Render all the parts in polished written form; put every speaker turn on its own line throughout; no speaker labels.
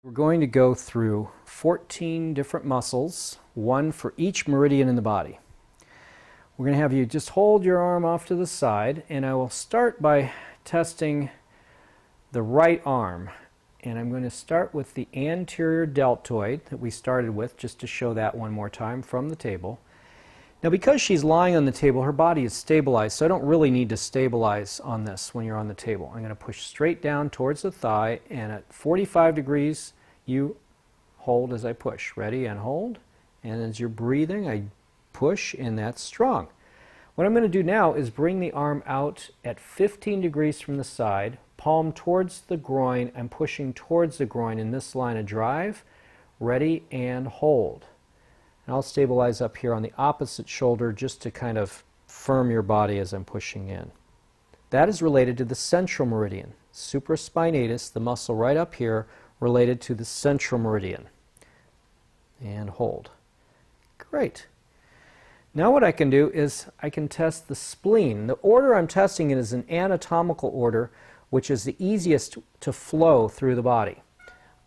We're going to go through 14 different muscles, one for each meridian in the body. We're going to have you just hold your arm off to the side, and I will start by testing the right arm. And I'm going to start with the anterior deltoid that we started with, just to show that one more time from the table. Now, because she's lying on the table, her body is stabilized, so I don't really need to stabilize on this when you're on the table. I'm going to push straight down towards the thigh, and at 45 degrees, you hold as I push. Ready, and hold. And as you're breathing, I push, and that's strong. What I'm going to do now is bring the arm out at 15 degrees from the side, palm towards the groin. I'm pushing towards the groin in this line of drive. Ready, and hold. And I'll stabilize up here on the opposite shoulder just to kind of firm your body as I'm pushing in. That is related to the central meridian. Supraspinatus, the muscle right up here, related to the central meridian. And hold. Great. Now what I can do is I can test the spleen. The order I'm testing it is an anatomical order, which is the easiest to flow through the body.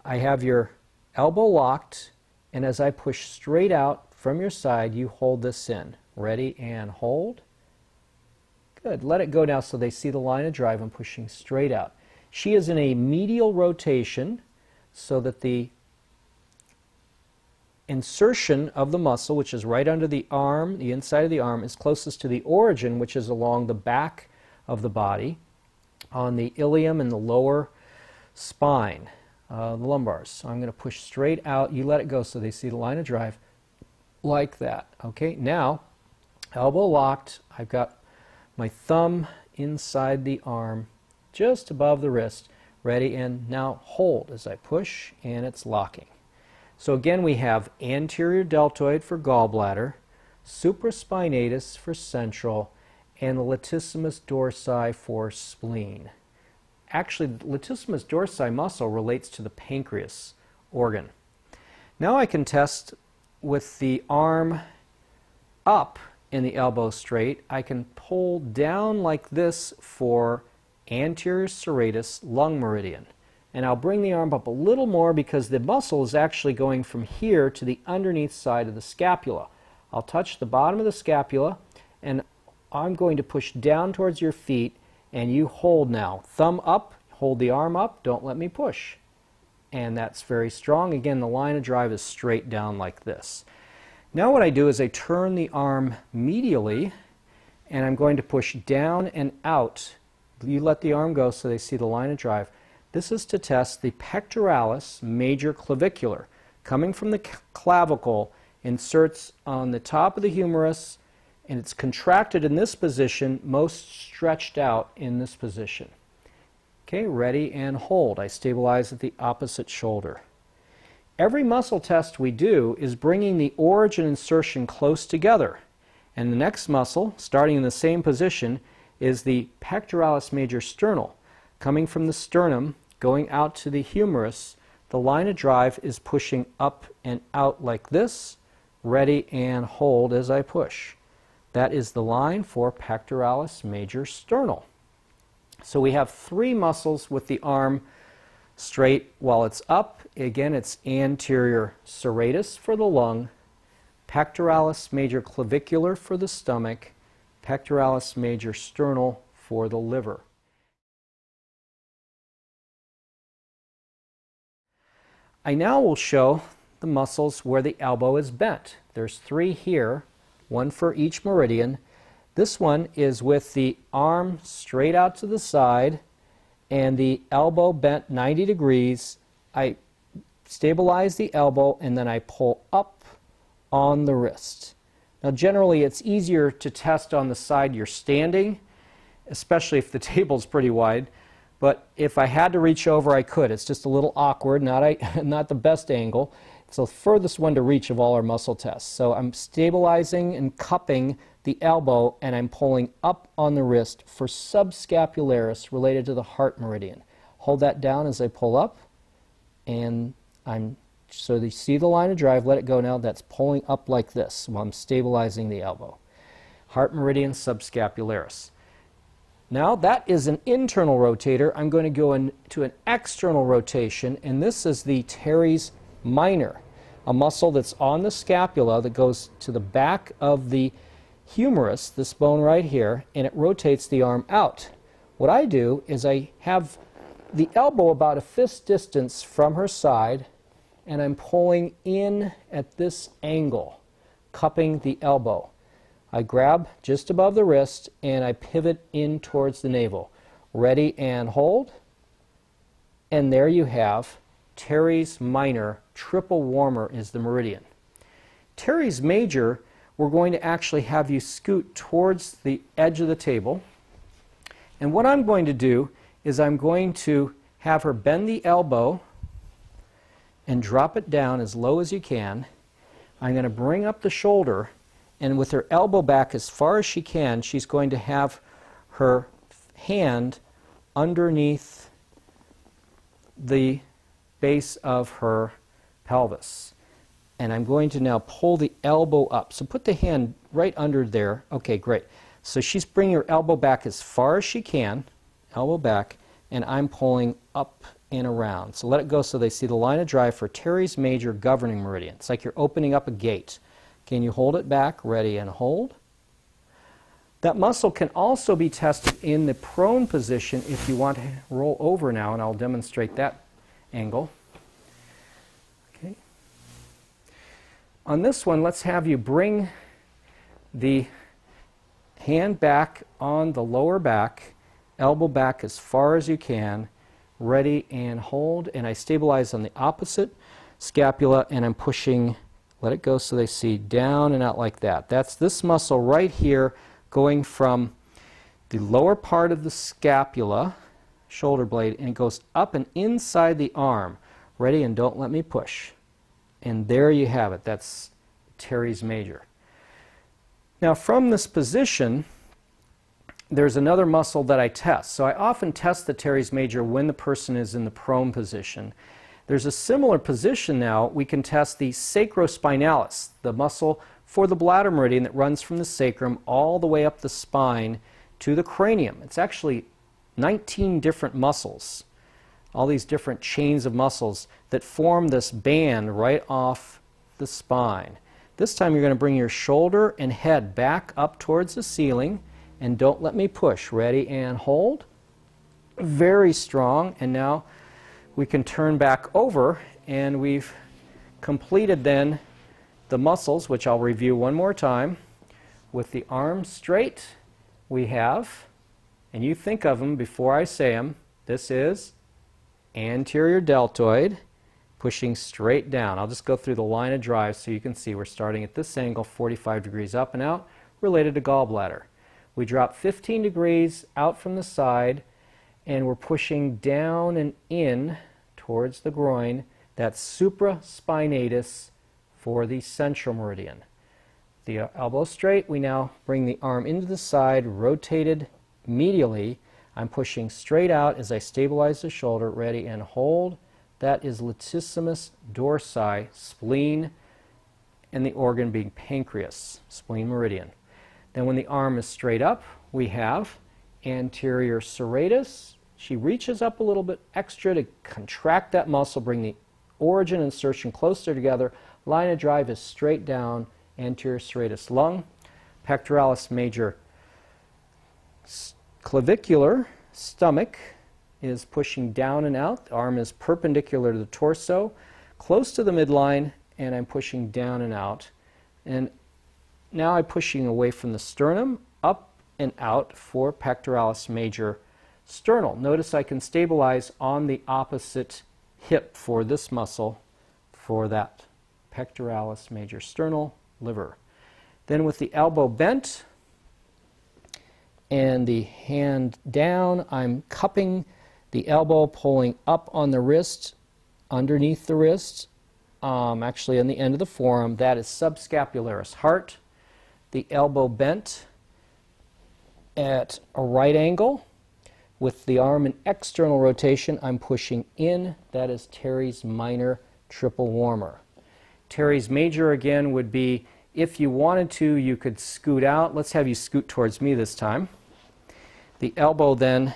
I have your elbow locked, and as I push straight out from your side, you hold this in. Ready, and hold. Good. Let it go now so they see the line of drive. I'm pushing straight out. She is in a medial rotation so that the insertion of the muscle, which is right under the arm, the inside of the arm, is closest to the origin, which is along the back of the body, on the ilium and the lower spine. The lumbars. So I'm going to push straight out. You let it go so they see the line of drive like that. Okay, now elbow locked. I've got my thumb inside the arm just above the wrist. Ready, and now hold as I push, and it's locking. So again, we have anterior deltoid for gallbladder, supraspinatus for central, and the latissimus dorsi for spleen. Actually, the latissimus dorsi muscle relates to the pancreas organ. Now I can test with the arm up and the elbow straight. I can pull down like this for anterior serratus lung meridian. And I'll bring the arm up a little more because the muscle is actually going from here to the underneath side of the scapula. I'll touch the bottom of the scapula, and I'm going to push down towards your feet. And you hold now. Thumb up, hold the arm up, don't let me push. And that's very strong. Again, the line of drive is straight down like this. Now what I do is I turn the arm medially, and I'm going to push down and out. You let the arm go so they see the line of drive. This is to test the pectoralis major clavicular. Coming from the clavicle, inserts on the top of the humerus, and it's contracted in this position, most stretched out in this position. Okay, ready, and hold. I stabilize at the opposite shoulder. Every muscle test we do is bringing the origin insertion close together. And the next muscle, starting in the same position, is the pectoralis major sternal. Coming from the sternum, going out to the humerus, the line of drive is pushing up and out like this. Ready, and hold as I push. That is the line for pectoralis major sternal. So we have three muscles with the arm straight while it's up. Again, it's anterior serratus for the lung, pectoralis major clavicular for the stomach, pectoralis major sternal for the liver. I now will show the muscles where the elbow is bent. There's three here, one for each meridian. This one is with the arm straight out to the side and the elbow bent 90 degrees. I stabilize the elbow, and then I pull up on the wrist. Now generally it's easier to test on the side you're standing, especially if the table's pretty wide. But if I had to reach over, I could. It's just a little awkward, not the best angle. It's the furthest one to reach of all our muscle tests. So I'm stabilizing and cupping the elbow, and I'm pulling up on the wrist for subscapularis related to the heart meridian. Hold that down as I pull up, and so you see the line of drive, let it go now. That's pulling up like this while I'm stabilizing the elbow. Heart meridian subscapularis. Now that is an internal rotator. I'm going to go into an external rotation, and this is the teres minor, a muscle that's on the scapula that goes to the back of the humerus, this bone right here, and it rotates the arm out. What I do is I have the elbow about a fist distance from her side, and I'm pulling in at this angle, cupping the elbow. I grab just above the wrist and I pivot in towards the navel. Ready and hold. And there you have teres minor, triple warmer is the meridian. Teres major, we're going to actually have you scoot towards the edge of the table. And what I'm going to do is I'm going to have her bend the elbow and drop it down as low as you can. I'm going to bring up the shoulder, and with her elbow back as far as she can, she's going to have her hand underneath the base of her pelvis. And I'm going to now pull the elbow up. So put the hand right under there. Okay, great. So she's bringing her elbow back as far as she can, elbow back, and I'm pulling up and around. So let it go so they see the line of drive for teres major governing meridian. It's like you're opening up a gate. Can you hold it back? Ready and hold. That muscle can also be tested in the prone position if you want to roll over now, and I'll demonstrate that angle. Okay. On this one, let's have you bring the hand back on the lower back, elbow back as far as you can, ready and hold, and I stabilize on the opposite scapula, and I'm pushing, let it go so they see, down and out like that. That's this muscle right here going from the lower part of the scapula, shoulder blade, and it goes up and inside the arm. Ready, and don't let me push. And there you have it. That's teres major. Now from this position, there's another muscle that I test. So I often test the teres major when the person is in the prone position. There's a similar position now. We can test the sacrospinalis, the muscle for the bladder meridian that runs from the sacrum all the way up the spine to the cranium. It's actually 19 different muscles, all these different chains of muscles that form this band right off the spine. This time you're going to bring your shoulder and head back up towards the ceiling, and don't let me push. Ready and hold. Very strong. And now we can turn back over, and we've completed then the muscles, which I'll review one more time. With the arms straight, we have, and you think of them before I say them, this is anterior deltoid, pushing straight down. I'll just go through the line of drive so you can see we're starting at this angle, 45 degrees up and out, related to gallbladder. We drop 15 degrees out from the side, and we're pushing down and in towards the groin. That's supraspinatus for the central meridian. The elbow straight, we now bring the arm into the side, rotated medially. I'm pushing straight out as I stabilize the shoulder. Ready and hold. That is latissimus dorsi, spleen, and the organ being pancreas, spleen meridian. Then when the arm is straight up, we have anterior serratus. She reaches up a little bit extra to contract that muscle, bring the origin and insertion closer together. Line of drive is straight down, anterior serratus lung. Pectoralis major clavicular stomach is pushing down and out. The arm is perpendicular to the torso, close to the midline, and I'm pushing down and out. And now I'm pushing away from the sternum, up and out for pectoralis major sternal. Notice I can stabilize on the opposite hip for this muscle for that pectoralis major sternal liver. Then with the elbow bent and the hand down, I'm cupping the elbow, pulling up on the wrist, underneath the wrist, actually on the end of the forearm. That is subscapularis heart. The elbow bent at a right angle. With the arm in external rotation, I'm pushing in. That is teres minor, triple warmer. Teres major again would be, if you wanted to, you could scoot out. Let's have you scoot towards me this time. the elbow then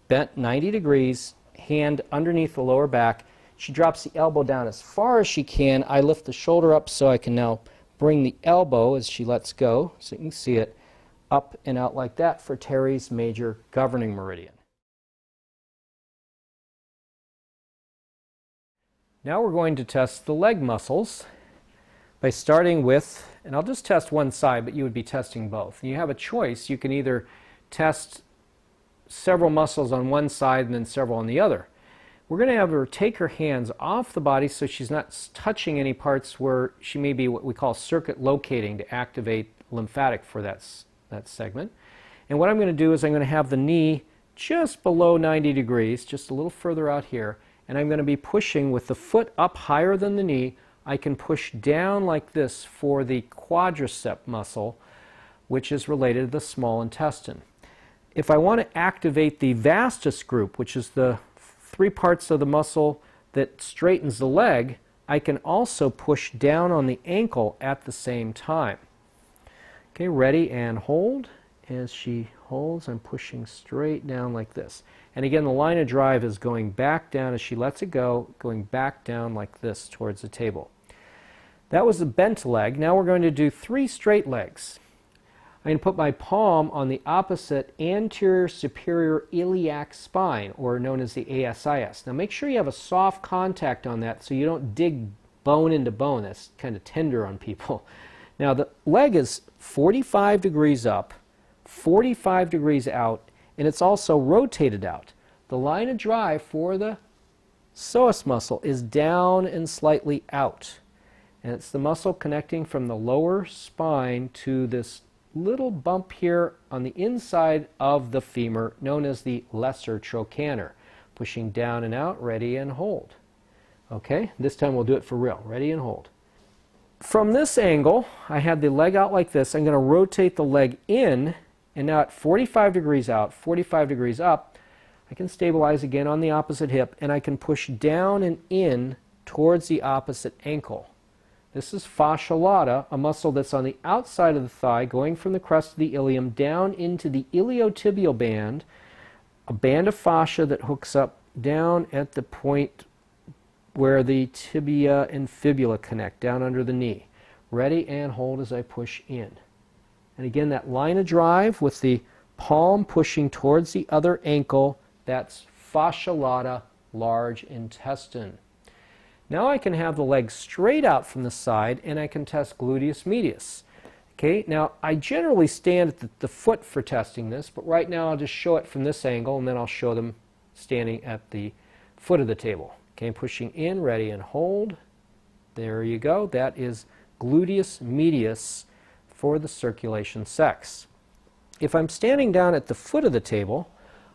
bent 90 degrees, hand underneath the lower back. She drops the elbow down as far as she can. I lift the shoulder up so I can now bring the elbow as she lets go, so you can see it, up and out like that for Terry's major governing meridian. Now we're going to test the leg muscles by starting with, and I'll just test one side, but you would be testing both. You have a choice. You can either test several muscles on one side and then several on the other. We're going to have her take her hands off the body so she's not touching any parts where she may be what we call circuit locating to activate lymphatic for that segment. And what I'm going to do is I'm going to have the knee just below 90 degrees, just a little further out here, and I'm going to be pushing with the foot up higher than the knee. I can push down like this for the quadricep muscle, which is related to the small intestine. If I want to activate the vastus group, which is the three parts of the muscle that straightens the leg, I can also push down on the ankle at the same time. Okay, ready and hold. As she holds, I'm pushing straight down like this. And again, the line of drive is going back down as she lets it go, going back down like this towards the table. That was the bent leg. Now we're going to do 3 straight legs. I'm going to put my palm on the opposite anterior superior iliac spine, or known as the ASIS. Now make sure you have a soft contact on that so you don't dig bone into bone. That's kind of tender on people. Now the leg is 45 degrees up, 45 degrees out, and it's also rotated out. The line of drive for the psoas muscle is down and slightly out. And it's the muscle connecting from the lower spine to this little bump here on the inside of the femur, known as the lesser trochanter. Pushing down and out, ready and hold. Okay, this time we'll do it for real. Ready and hold. From this angle, I had the leg out like this. I'm going to rotate the leg in, and now at 45 degrees out, 45 degrees up, I can stabilize again on the opposite hip, and I can push down and in towards the opposite ankle. This is fascia lata, a muscle that's on the outside of the thigh, going from the crest of the ilium down into the iliotibial band, a band of fascia that hooks up down at the point where the tibia and fibula connect, down under the knee. Ready and hold as I push in. And again, that line of drive with the palm pushing towards the other ankle, that's fascia lata, large intestine. Now I can have the leg straight out from the side, and I can test gluteus medius. Okay, now I generally stand at the foot for testing this, but right now I'll just show it from this angle, and then I'll show them standing at the foot of the table. Okay, pushing in, ready and hold. There you go. That is gluteus medius for the circulation sex. If I'm standing down at the foot of the table,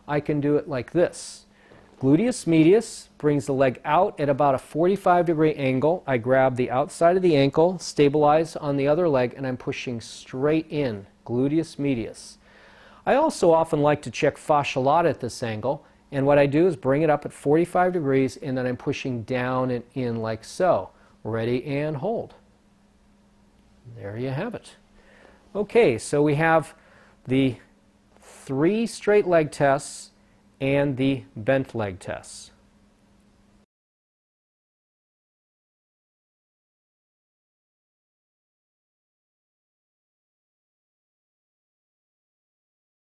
I can do it like this. Gluteus medius brings the leg out at about a 45-degree angle. I grab the outside of the ankle, stabilize on the other leg, and I'm pushing straight in. Gluteus medius. I also often like to check fascia lata at this angle, and what I do is bring it up at 45 degrees, and then I'm pushing down and in like so. Ready and hold. There you have it. Okay, so we have the 3 straight leg tests and the bent leg tests.